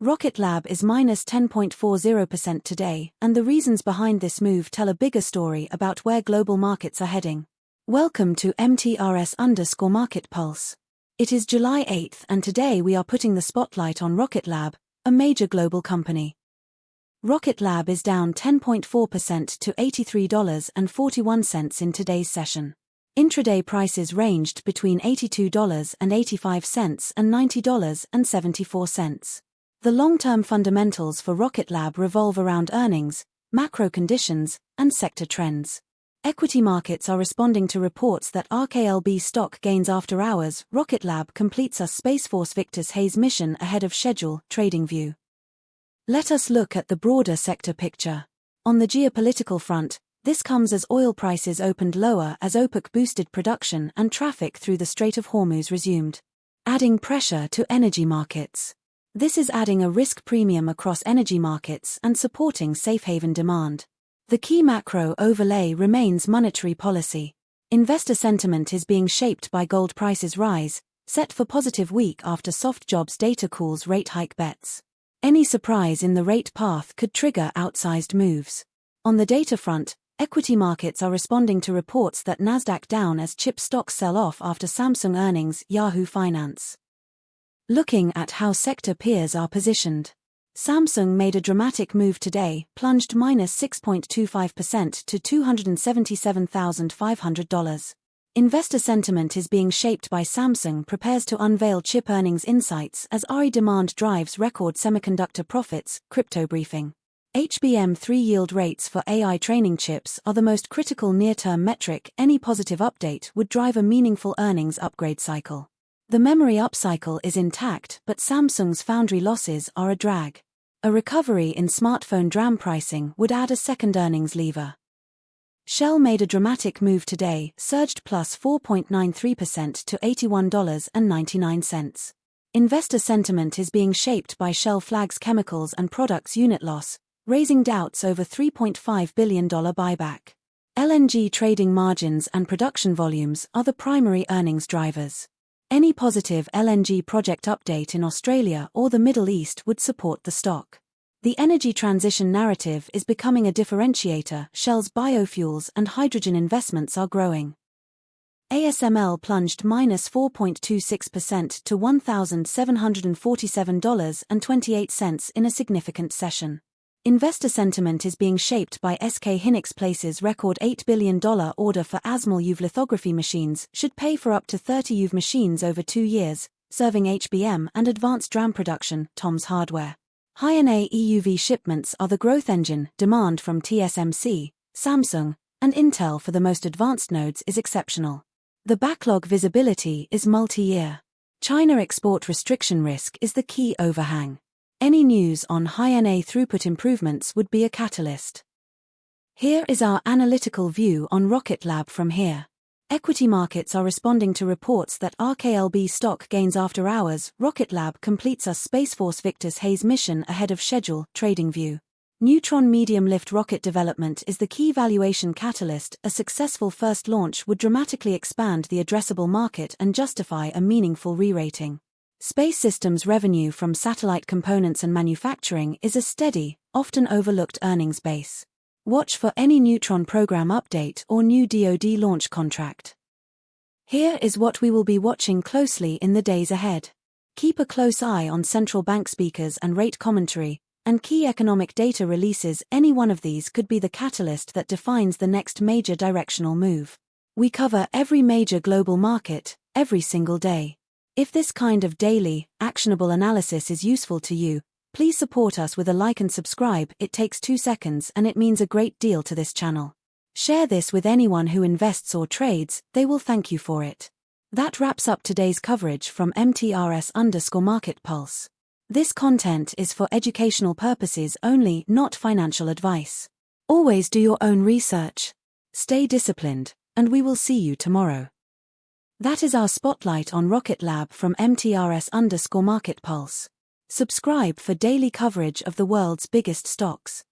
Rocket Lab is minus 10.40% today, and the reasons behind this move tell a bigger story about where global markets are heading. Welcome to MTRS_Market Pulse. It is July 8th, and today we are putting the spotlight on Rocket Lab, a major global company. Rocket Lab is down 10.4% to $83.41 in today's session. Intraday prices ranged between $82.85 and $90.74. The long-term fundamentals for Rocket Lab revolve around earnings, macro conditions, and sector trends. Equity markets are responding to reports that RKLB stock gains after hours. Rocket Lab completes a Space Force Victus Haze mission ahead of schedule. TradingView. Let us look at the broader sector picture. On the geopolitical front, this comes as oil prices opened lower as OPEC boosted production and traffic through the Strait of Hormuz resumed, adding pressure to energy markets. This is adding a risk premium across energy markets and supporting safe haven demand. The key macro overlay remains monetary policy. Investor sentiment is being shaped by gold prices' rise, set for positive week after soft jobs data cools rate hike bets. Any surprise in the rate path could trigger outsized moves. On the data front, equity markets are responding to reports that NASDAQ down as chip stocks sell off after Samsung earnings. Yahoo Finance. Looking at how sector peers are positioned. Samsung made a dramatic move today, plunged minus 6.25% to $277,500. Investor sentiment is being shaped by Samsung prepares to unveil chip earnings insights as AI demand drives record semiconductor profits. Crypto briefing. HBM3 yield rates for AI training chips are the most critical near-term metric. Any positive update would drive a meaningful earnings upgrade cycle. The memory upcycle is intact, but Samsung's foundry losses are a drag. A recovery in smartphone DRAM pricing would add a second earnings lever. Shell made a dramatic move today, surged plus 4.93% to $81.99. Investor sentiment is being shaped by Shell flags chemicals and products unit loss, raising doubts over $3.5 billion buyback. LNG trading margins and production volumes are the primary earnings drivers. Any positive LNG project update in Australia or the Middle East would support the stock. The energy transition narrative is becoming a differentiator. Shell's biofuels and hydrogen investments are growing. ASML plunged minus 4.26% to $1,747.28 in a significant session. Investor sentiment is being shaped by SK Hynix places record $8 billion order for ASML UV lithography machines should pay for up to 30 UV machines over 2 years, serving HBM and advanced DRAM production. Tom's Hardware. High-NA EUV shipments are the growth engine. Demand from TSMC, Samsung, and Intel for the most advanced nodes is exceptional. The backlog visibility is multi-year. China export restriction risk is the key overhang. Any news on high-NA throughput improvements would be a catalyst. Here is our analytical view on Rocket Lab from here. Equity markets are responding to reports that RKLB stock gains after hours. Rocket Lab completes a Space Force Victus Haze mission ahead of schedule. TradingView. Neutron medium lift rocket development is the key valuation catalyst. A successful first launch would dramatically expand the addressable market and justify a meaningful re-rating. Space Systems revenue from satellite components and manufacturing is a steady, often overlooked earnings base. Watch for any Neutron program update or new DoD launch contract. Here is what we will be watching closely in the days ahead. Keep a close eye on central bank speakers and rate commentary, and key economic data releases. Any one of these could be the catalyst that defines the next major directional move. We cover every major global market, every single day. If this kind of daily, actionable analysis is useful to you, please support us with a like and subscribe. It takes 2 seconds and it means a great deal to this channel. Share this with anyone who invests or trades, they will thank you for it. That wraps up today's coverage from MTRS_Market Pulse. This content is for educational purposes only, not financial advice. Always do your own research. Stay disciplined, and we will see you tomorrow. That is our spotlight on Rocket Lab from MTRS_Market Pulse. Subscribe for daily coverage of the world's biggest stocks.